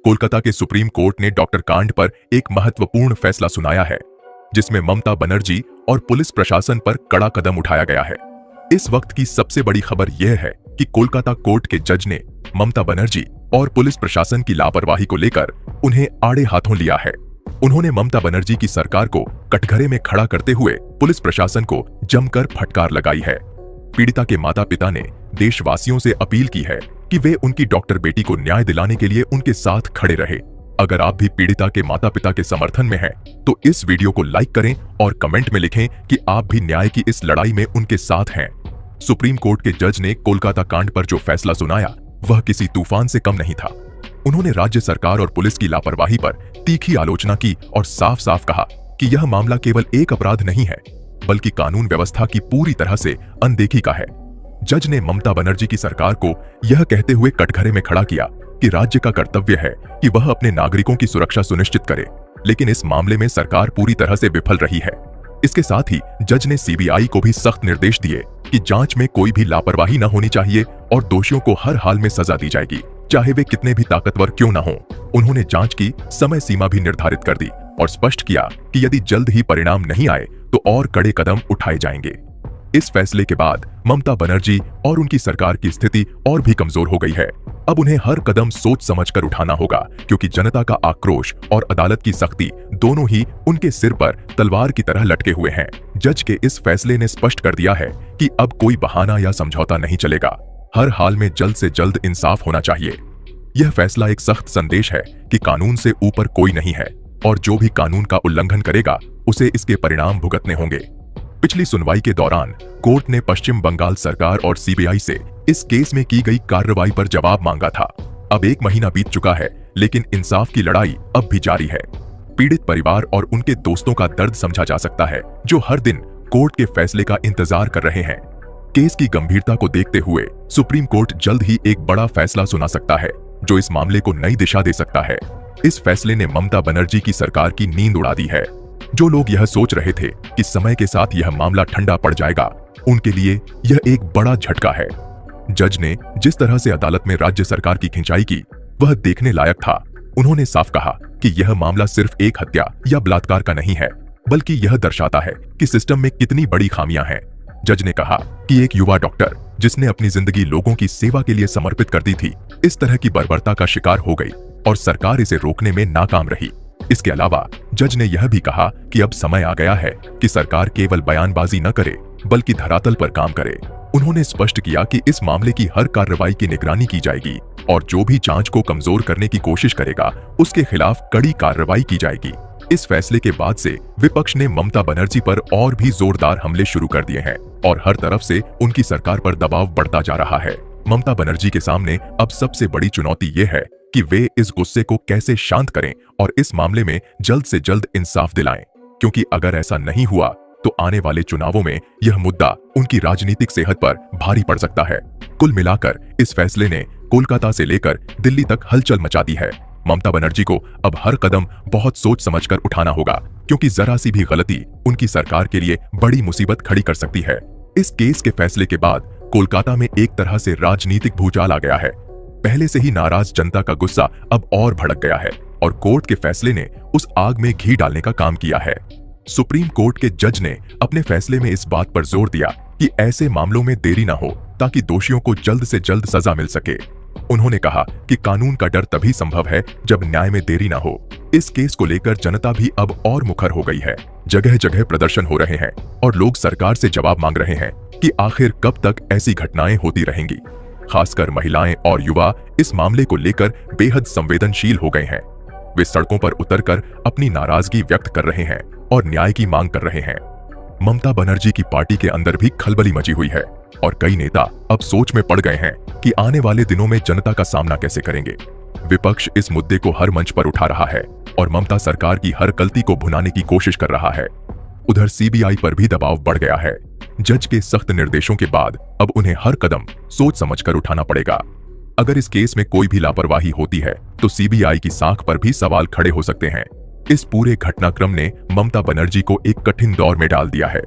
कोलकाता के supreme court ने doctor कांड पर एक महत्वपूर्ण फैसला सुनाया है, जिसमें ममता बनर्जी और पुलिस प्रशासन पर कड़ा कदम उठाया गया है। इस वक्त की सबसे बड़ी खबर यह है कि कोलकाता कोर्ट के जज ने ममता बनर्जी और पुलिस प्रशासन की लापरवाही को लेकर उन्हें आड़े हाथों लिया है। उन्होंने ममता बनर्जी की सरकार को कटघरे में खड़ा करते हुए पुलिस प्रशासन को जमकर फटकार लगाई है। पीड़िता के माता पिता ने देशवासियों से अपील की है कि वे उनकी डॉक्टर बेटी को न्याय दिलाने के लिए उनके साथ खड़े रहे। अगर आप भी पीड़िता के माता पिता के समर्थन में हैं, तो इस वीडियो को लाइक करें और कमेंट में लिखें कि आप भी न्याय की इस लड़ाई में उनके साथ हैं। सुप्रीम कोर्ट के जज ने कोलकाता कांड पर जो फैसला सुनाया, वह किसी तूफान से कम नहीं था। उन्होंने राज्य सरकार और पुलिस की लापरवाही पर तीखी आलोचना की और साफ साफ कहा कि यह मामला केवल एक अपराध नहीं है, बल्कि कानून व्यवस्था की पूरी तरह से अनदेखी का है। जज ने ममता बनर्जी की सरकार को यह कहते हुए कटघरे में खड़ा किया कि राज्य का कर्तव्य है कि वह अपने नागरिकों की सुरक्षा सुनिश्चित करे, लेकिन इस मामले में सरकार पूरी तरह से विफल रही है। इसके साथ ही जज ने सीबीआई को भी सख्त निर्देश दिए कि जांच में कोई भी लापरवाही न होनी चाहिए और दोषियों को हर हाल में सजा दी जाएगी, चाहे वे कितने भी ताकतवर क्यों न हों। उन्होंने जांच की समय सीमा भी निर्धारित कर दी और स्पष्ट किया कि यदि जल्द ही परिणाम नहीं आए तो और कड़े कदम उठाए जाएंगे। इस फैसले के बाद ममता बनर्जी और उनकी सरकार की स्थिति और भी कमजोर हो गई है। अब उन्हें हर कदम सोच समझकर उठाना होगा, क्योंकि जनता का आक्रोश और अदालत की सख्ती दोनों ही उनके सिर पर तलवार की तरह लटके हुए हैं। जज के इस फैसले ने स्पष्ट कर दिया है कि अब कोई बहाना या समझौता नहीं चलेगा। हर हाल में जल्द से जल्द इंसाफ होना चाहिए। यह फैसला एक सख्त संदेश है कि कानून से ऊपर कोई नहीं है और जो भी कानून का उल्लंघन करेगा उसे इसके परिणाम भुगतने होंगे। पिछली सुनवाई के दौरान कोर्ट ने पश्चिम बंगाल सरकार और सीबीआई से इस केस में की गई कार्रवाई पर जवाब मांगा था। अब 1 महीना बीत चुका है, लेकिन इंसाफ की लड़ाई अब भी जारी है। पीड़ित परिवार और उनके दोस्तों का दर्द समझा जा सकता है, जो हर दिन कोर्ट के फैसले का इंतजार कर रहे हैं। केस की गंभीरता को देखते हुए सुप्रीम कोर्ट जल्द ही एक बड़ा फैसला सुना सकता है, जो इस मामले को नई दिशा दे सकता है। इस फैसले ने ममता बनर्जी की सरकार की नींद उड़ा दी है। जो लोग यह सोच रहे थे कि समय के साथ यह मामला ठंडा पड़ जाएगा, उनके लिए यह एक बड़ा झटका है। जज ने जिस तरह से अदालत में राज्य सरकार की खिंचाई की, वह देखने लायक था। उन्होंने साफ कहा कि यह मामला सिर्फ एक हत्या या बलात्कार का नहीं है, बल्कि यह दर्शाता है कि सिस्टम में कितनी बड़ी खामियां हैं। जज ने कहा कि एक युवा डॉक्टर जिसने अपनी जिंदगी लोगों की सेवा के लिए समर्पित कर दी थी, इस तरह की बर्बरता का शिकार हो गई और सरकार इसे रोकने में नाकाम रही। इसके अलावा जज ने यह भी कहा कि अब समय आ गया है कि सरकार केवल बयानबाजी न करे, बल्कि धरातल पर काम करे। उन्होंने स्पष्ट किया कि इस मामले की हर कार्रवाई की निगरानी की जाएगी और जो भी जांच को कमजोर करने की कोशिश करेगा, उसके खिलाफ कड़ी कार्रवाई की जाएगी। इस फैसले के बाद से विपक्ष ने ममता बनर्जी पर और भी जोरदार हमले शुरू कर दिए हैं और हर तरफ से उनकी सरकार पर दबाव बढ़ता जा रहा है। ममता बनर्जी के सामने अब सबसे बड़ी चुनौती ये है कि वे इस गुस्से को कैसे शांत करें और इस मामले में जल्द से जल्द इंसाफ दिलाएं, क्योंकि अगर ऐसा नहीं हुआ तो आने वाले चुनावों में यह मुद्दा उनकी राजनीतिक सेहत पर भारी पड़ सकता है। कुल मिलाकर इस फैसले ने कोलकाता से लेकर दिल्ली तक हलचल मचा दी है। ममता बनर्जी को अब हर कदम बहुत सोच समझकर उठाना होगा, क्योंकि जरा सी भी गलती उनकी सरकार के लिए बड़ी मुसीबत खड़ी कर सकती है। इस केस के फैसले के बाद कोलकाता में एक तरह से राजनीतिक भूचाल आ गया है। पहले से ही नाराज जनता का गुस्सा अब और भड़क गया है और कोर्ट के फैसले ने उस आग में घी डालने का काम किया है। सुप्रीम कोर्ट के जज ने अपने फैसले में इस बात पर जोर दिया कि ऐसे मामलों में देरी न हो, ताकि दोषियों को जल्द से जल्द सजा मिल सके। उन्होंने कहा कि कानून का डर तभी संभव है जब न्याय में देरी न हो। इस केस को लेकर जनता भी अब और मुखर हो गई है। जगह जगह प्रदर्शन हो रहे हैं और लोग सरकार से जवाब मांग रहे हैं कि आखिर कब तक ऐसी घटनाएं होती रहेंगी। खासकर महिलाएं और युवा इस मामले को लेकर बेहद संवेदनशील हो गए हैं। वे सड़कों पर उतरकर अपनी नाराजगी व्यक्त कर रहे हैं और न्याय की मांग कर रहे हैं। ममता बनर्जी की पार्टी के अंदर भी खलबली मची हुई है और कई नेता अब सोच में पड़ गए हैं कि आने वाले दिनों में जनता का सामना कैसे करेंगे। विपक्ष इस मुद्दे को हर मंच पर उठा रहा है और ममता सरकार की हर गलती को भुनाने की कोशिश कर रहा है। उधर सीबीआई पर भी दबाव बढ़ गया है। जज के सख्त निर्देशों के बाद अब उन्हें हर कदम सोच समझकर उठाना पड़ेगा। अगर इस केस में कोई भी लापरवाही होती है तो सीबीआई की साख पर भी सवाल खड़े हो सकते हैं। इस पूरे घटनाक्रम ने ममता बनर्जी को एक कठिन दौर में डाल दिया है।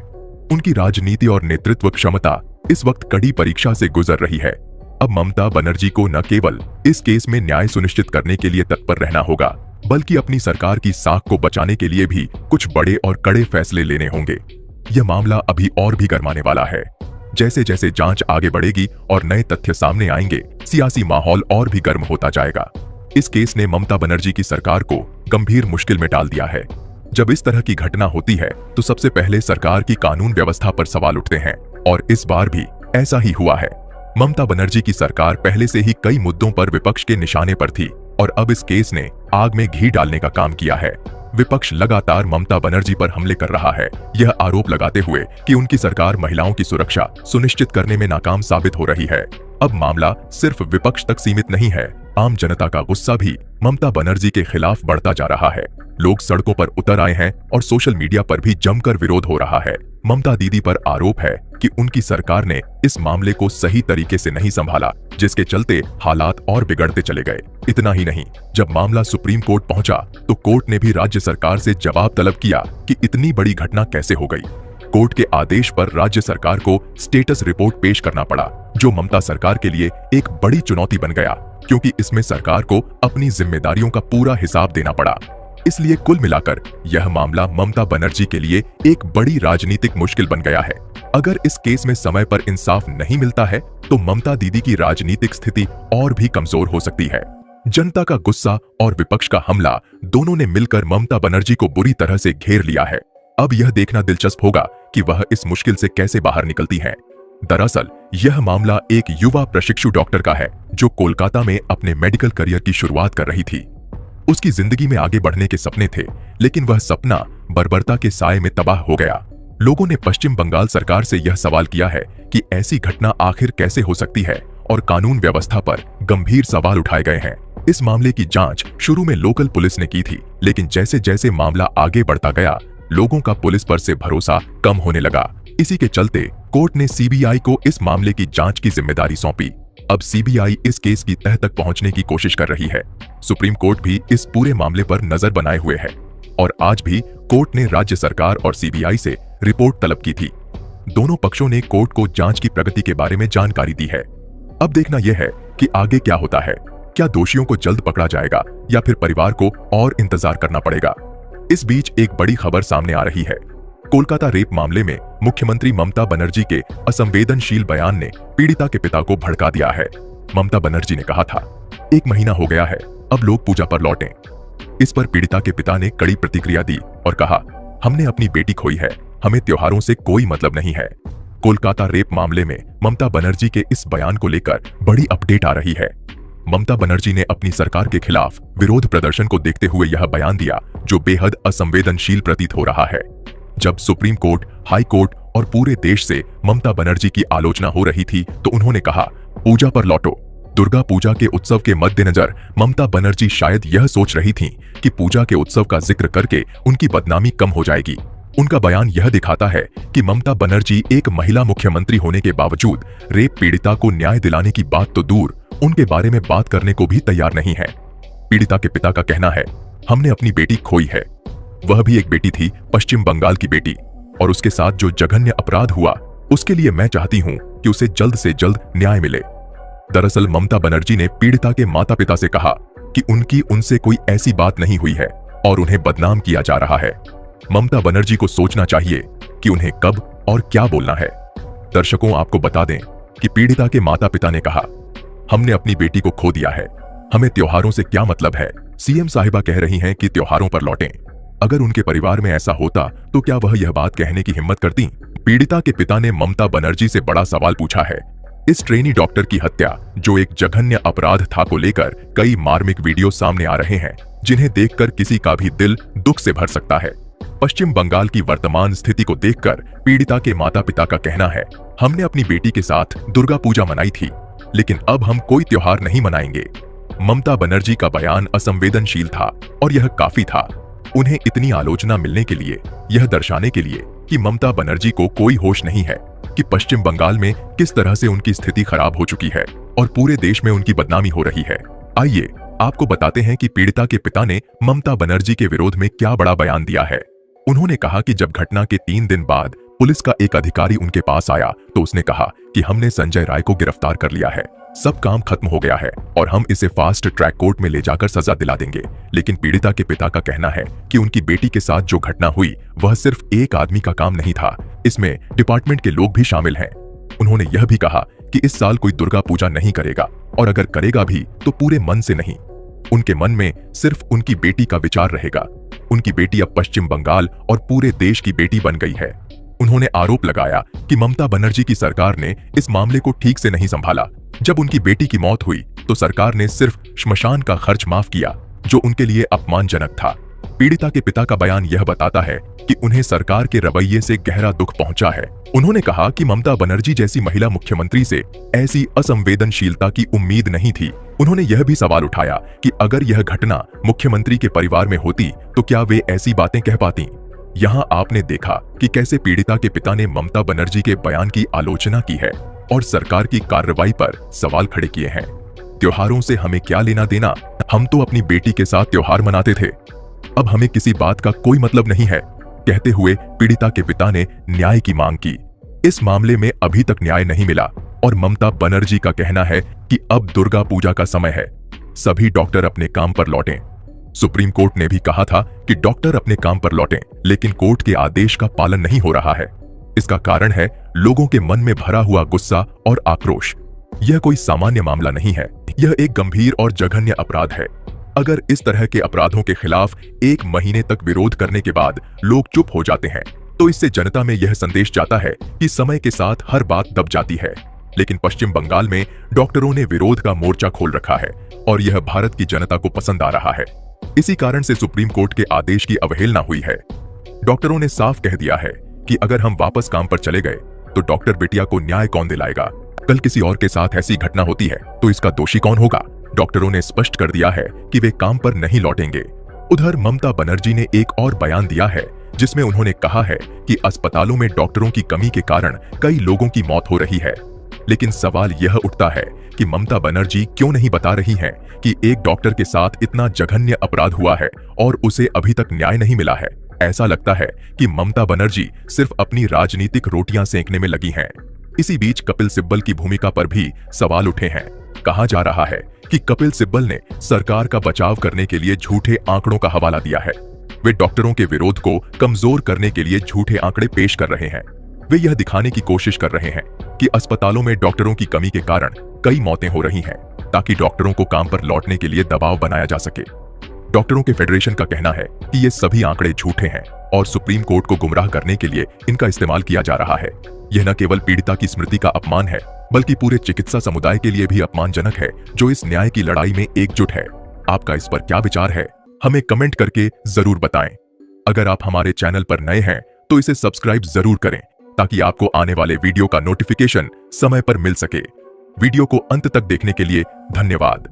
उनकी राजनीति और नेतृत्व क्षमता इस वक्त कड़ी परीक्षा से गुजर रही है। अब ममता बनर्जी को न केवल इस केस में न्याय सुनिश्चित करने के लिए तत्पर रहना होगा, बल्कि अपनी सरकार की साख को बचाने के लिए भी कुछ बड़े और कड़े फैसले लेने होंगे। यह मामला अभी और भी गरमाने वाला है। जैसे जैसे जांच आगे बढ़ेगी और नए तथ्य सामने आएंगे, सियासी माहौल और भी गर्म होता जाएगा। इस केस ने ममता बनर्जी की सरकार को गंभीर मुश्किल में डाल दिया है। जब इस तरह की घटना होती है तो सबसे पहले सरकार की कानून व्यवस्था पर सवाल उठते हैं, और इस बार भी ऐसा ही हुआ है। ममता बनर्जी की सरकार पहले से ही कई मुद्दों पर विपक्ष के निशाने पर थी, और अब इस केस ने आग में घी डालने का काम किया है। विपक्ष लगातार ममता बनर्जी पर हमले कर रहा है, यह आरोप लगाते हुए कि उनकी सरकार महिलाओं की सुरक्षा सुनिश्चित करने में नाकाम साबित हो रही है। अब मामला सिर्फ विपक्ष तक सीमित नहीं है, आम जनता का गुस्सा भी ममता बनर्जी के खिलाफ बढ़ता जा रहा है। लोग सड़कों पर उतर आए हैं और सोशल मीडिया पर भी जमकर विरोध हो रहा है। ममता दीदी पर आरोप है कि उनकी सरकार ने इस मामले को सही तरीके से नहीं संभाला, जिसके चलते हालात और बिगड़ते चले गए। इतना ही नहीं, जब मामला सुप्रीम कोर्ट पहुंचा तो कोर्ट ने भी राज्य सरकार से जवाब तलब किया कि इतनी बड़ी घटना कैसे हो गई। कोर्ट के आदेश पर राज्य सरकार को स्टेटस रिपोर्ट पेश करना पड़ा, जो ममता सरकार के लिए एक बड़ी चुनौती बन गया, क्योंकि इसमें सरकार को अपनी जिम्मेदारियों का पूरा हिसाब देना पड़ा। इसलिए कुल मिलाकर यह मामला ममता बनर्जी के लिए एक बड़ी राजनीतिक मुश्किल बन गया है। अगर इस केस में समय पर इंसाफ नहीं मिलता है तो ममता दीदी की राजनीतिक स्थिति और भी कमजोर हो सकती है। जनता का गुस्सा और विपक्ष का हमला दोनों ने मिलकर ममता बनर्जी को बुरी तरह से घेर लिया है। अब यह देखना दिलचस्प होगा कि वह इस मुश्किल से कैसे बाहर निकलती हैं। दरअसल यह मामला एक युवा प्रशिक्षु डॉक्टर का है, जो कोलकाता में अपने मेडिकल करियर की शुरुआत कर रही थी। उसकी जिंदगी में आगे बढ़ने के सपने थे, लेकिन वह सपना बर्बरता के साए में तबाह हो गया। लोगों ने पश्चिम बंगाल सरकार से यह सवाल किया है कि ऐसी घटना आखिर कैसे हो सकती है, और कानून व्यवस्था पर गंभीर सवाल उठाए गए हैं। इस मामले की जांच शुरू में लोकल पुलिस ने की थी, लेकिन जैसे जैसे मामला आगे बढ़ता गया, लोगों का पुलिस पर से भरोसा कम होने लगा। इसी के चलते कोर्ट ने सीबीआई को इस मामले की जांच की जिम्मेदारी सौंपी। अब सीबीआई इस केस की तह तक पहुंचने की कोशिश कर रही है। सुप्रीम कोर्ट भी इस पूरे मामले पर नजर बनाए हुए है, और आज भी कोर्ट ने राज्य सरकार और सीबीआई से रिपोर्ट तलब की थी। दोनों पक्षों ने कोर्ट को जांच की प्रगति के बारे में जानकारी दी है। अब देखना यह है कि आगे क्या होता है। क्या दोषियों को जल्द पकड़ा जाएगा या फिर परिवार को और इंतजार करना पड़ेगा। इस बीच एक बड़ी खबर सामने आ रही है। कोलकाता रेप मामले में मुख्यमंत्री ममता बनर्जी के असंवेदनशील बयान ने पीड़िता के पिता को भड़का दिया है। ममता बनर्जी ने कहा था, 1 महीना हो गया है, अब लोग पूजा पर लौटें। इस पर पीड़िता के पिता ने कड़ी प्रतिक्रिया दी और कहा, हमने अपनी बेटी खोई है, हमें त्योहारों से कोई मतलब नहीं है। कोलकाता रेप मामले में ममता बनर्जी के इस बयान को लेकर बड़ी अपडेट आ रही है। ममता बनर्जी ने अपनी सरकार के खिलाफ विरोध प्रदर्शन को देखते हुए यह बयान दिया, जो बेहद असंवेदनशील प्रतीत हो रहा है। जब सुप्रीम कोर्ट, हाई कोर्ट और पूरे देश से ममता बनर्जी की आलोचना हो रही थी, तो उन्होंने कहा, पूजा पर लौटो। दुर्गा पूजा के उत्सव के मद्देनजर ममता बनर्जी शायद यह सोच रही थीं कि पूजा के उत्सव का जिक्र करके उनकी बदनामी कम हो जाएगी। उनका बयान यह दिखाता है कि ममता बनर्जी एक महिला मुख्यमंत्री होने के बावजूद रेप पीड़िता को न्याय दिलाने की बात तो दूर, उनके बारे में बात करने को भी तैयार नहीं है। पीड़िता के पिता का कहना है, हमने अपनी बेटी खोई है। वह भी एक बेटी थी, पश्चिम बंगाल की बेटी, और उसके साथ जो जघन्य अपराध हुआ, उसके लिए मैं चाहती हूं कि उसे जल्द से जल्द न्याय मिले। दरअसल ममता बनर्जी ने पीड़िता के माता पिता से कहा कि उनकी उनसे कोई ऐसी बात नहीं हुई है और उन्हें बदनाम किया जा रहा है। ममता बनर्जी को सोचना चाहिए कि उन्हें कब और क्या बोलना है। दर्शकों, आपको बता दें कि पीड़िता के माता पिता ने कहा, हमने अपनी बेटी को खो दिया है, हमें त्योहारों से क्या मतलब है। सीएम साहिबा कह रही हैं कि त्योहारों पर लौटें। अगर उनके परिवार में ऐसा होता तो क्या वह यह बात कहने की हिम्मत करती। पीड़िता के पिता ने ममता बनर्जी से बड़ा सवाल पूछा है। इस ट्रेनी डॉक्टर की हत्या, जो एक जघन्य अपराध था, को लेकर कई मार्मिक वीडियो सामने आ रहे हैं, जिन्हें देखकर किसी का भी दिल दुख से भर सकता है। पश्चिम बंगाल की वर्तमान स्थिति को देखकर पीड़िता के माता पिता का कहना है, हमने अपनी बेटी के साथ दुर्गा पूजा मनाई थी, लेकिन अब हम कोई त्योहार नहीं मनाएंगे। ममता बनर्जी का बयान असंवेदनशील था और यह काफी था। उन्हें इतनी आलोचना मिलने के लिए, यह दर्शाने के लिए कि ममता बनर्जी को कोई होश नहीं है कि पश्चिम बंगाल में किस तरह से उनकी स्थिति खराब हो चुकी है और पूरे देश में उनकी बदनामी हो रही है। आइए आपको बताते हैं कि पीड़िता के पिता ने ममता बनर्जी के विरोध में क्या बड़ा बयान दिया है। उन्होंने कहा कि जब घटना के 3 दिन बाद पुलिस का एक अधिकारी उनके पास आया तो उसने कहा कि हमने संजय राय को गिरफ्तार कर लिया है। सब काम खत्म हो गया है और हम इसे फास्ट ट्रैक कोर्ट में ले जाकर सजा दिला देंगे। लेकिन पीड़िता के पिता का कहना है कि उनकी बेटी के साथ जो घटना हुई वह सिर्फ एक आदमी का काम नहीं था, इसमें डिपार्टमेंट के लोग भी शामिल हैं। उन्होंने यह भी कहा कि इस साल कोई दुर्गा पूजा नहीं करेगा और अगर करेगा भी तो पूरे मन से नहीं। उनके मन में सिर्फ उनकी बेटी का विचार रहेगा। उनकी बेटी अब पश्चिम बंगाल और पूरे देश की बेटी बन गई है। उन्होंने आरोप लगाया कि ममता बनर्जी की सरकार ने इस मामले को ठीक से नहीं संभाला। जब उनकी बेटी की मौत हुई तो सरकार ने सिर्फ श्मशान का खर्च माफ किया, जो उनके लिए अपमानजनक था। पीड़िता के पिता का बयान यह बताता है कि उन्हें सरकार के रवैये से गहरा दुख पहुंचा है। उन्होंने कहा कि ममता बनर्जी जैसी महिला मुख्यमंत्री से ऐसी असंवेदनशीलता की उम्मीद नहीं थी। उन्होंने यह भी सवाल उठाया कि अगर यह घटना मुख्यमंत्री के परिवार में होती तो क्या वे ऐसी बातें कह पाती। यहाँ आपने देखा कि कैसे पीड़िता के पिता ने ममता बनर्जी के बयान की आलोचना की है और सरकार की कार्रवाई पर सवाल खड़े किए हैं। त्योहारों से हमें क्या लेना देना, हम तो अपनी बेटी के साथ त्योहार मनाते थे, अब हमें किसी बात का कोई मतलब नहीं है, कहते हुए पीड़िता के पिता ने न्याय की मांग की। इस मामले में अभी तक न्याय नहीं मिला और ममता बनर्जी का कहना है कि अब दुर्गा पूजा का समय है, सभी डॉक्टर अपने काम पर लौटें। सुप्रीम कोर्ट ने भी कहा था कि डॉक्टर अपने काम पर लौटें, लेकिन कोर्ट के आदेश का पालन नहीं हो रहा है। इसका कारण है लोगों के मन में भरा हुआ गुस्सा और आक्रोश। यह कोई सामान्य मामला नहीं है, यह एक गंभीर और जघन्य अपराध है। अगर इस तरह के अपराधों के खिलाफ 1 महीने तक विरोध करने के बाद लोग चुप हो जाते हैं तो इससे जनता में यह संदेश जाता है कि समय के साथ हर बात दब जाती है। लेकिन पश्चिम बंगाल में डॉक्टरों ने विरोध का मोर्चा खोल रखा है और यह भारत की जनता को पसंद आ रहा है। इसी कारण से सुप्रीम कोर्ट के आदेश की अवहेलना हुई है। डॉक्टरों ने साफ कह दिया है कि अगर हम वापस काम पर चले गए तो डॉक्टर बिटिया को न्याय कौन दिलाएगा। कल किसी और के साथ ऐसी घटना होती है तो इसका दोषी कौन होगा। डॉक्टरों ने स्पष्ट कर दिया है कि वे काम पर नहीं लौटेंगे। उधर ममता बनर्जी ने एक और बयान दिया है जिसमें उन्होंने कहा है कि अस्पतालों में डॉक्टरों की कमी के कारण कई लोगों की मौत हो रही है। लेकिन सवाल यह उठता है कि ममता बनर्जी क्यों नहीं बता रही हैं कि एक डॉक्टर के साथ इतना जघन्य अपराध हुआ है और उसे अभी तक न्याय नहीं मिला है। ऐसा लगता है कि ममता बनर्जी सिर्फ अपनी राजनीतिक रोटियां सेंकने में लगी हैं। इसी बीच कपिल सिब्बल की भूमिका पर भी सवाल उठे हैं। कहा जा रहा है कि कपिल सिब्बल ने सरकार का बचाव करने के लिए झूठे आंकड़ों का हवाला दिया है। वे डॉक्टरों के विरोध को कमजोर करने के लिए झूठे आंकड़े पेश कर रहे हैं। वे यह दिखाने की कोशिश कर रहे हैं कि अस्पतालों में डॉक्टरों की कमी के कारण कई मौतें हो रही हैं, ताकि डॉक्टरों को काम पर लौटने के लिए दबाव बनाया जा सके। डॉक्टरों के फेडरेशन का कहना है कि ये सभी आंकड़े झूठे हैं और सुप्रीम कोर्ट को गुमराह करने के लिए इनका इस्तेमाल किया जा रहा है। यह न केवल पीड़िता की स्मृति का अपमान है, बल्कि पूरे चिकित्सा समुदाय के लिए भी अपमानजनक है, जो इस न्याय की लड़ाई में एकजुट है। आपका इस पर क्या विचार है, हमें कमेंट करके जरूर बताएं। अगर आप हमारे चैनल पर नए हैं तो इसे सब्सक्राइब जरूर करें, ताकि आपको आने वाले वीडियो का नोटिफिकेशन समय पर मिल सके। वीडियो को अंत तक देखने के लिए धन्यवाद।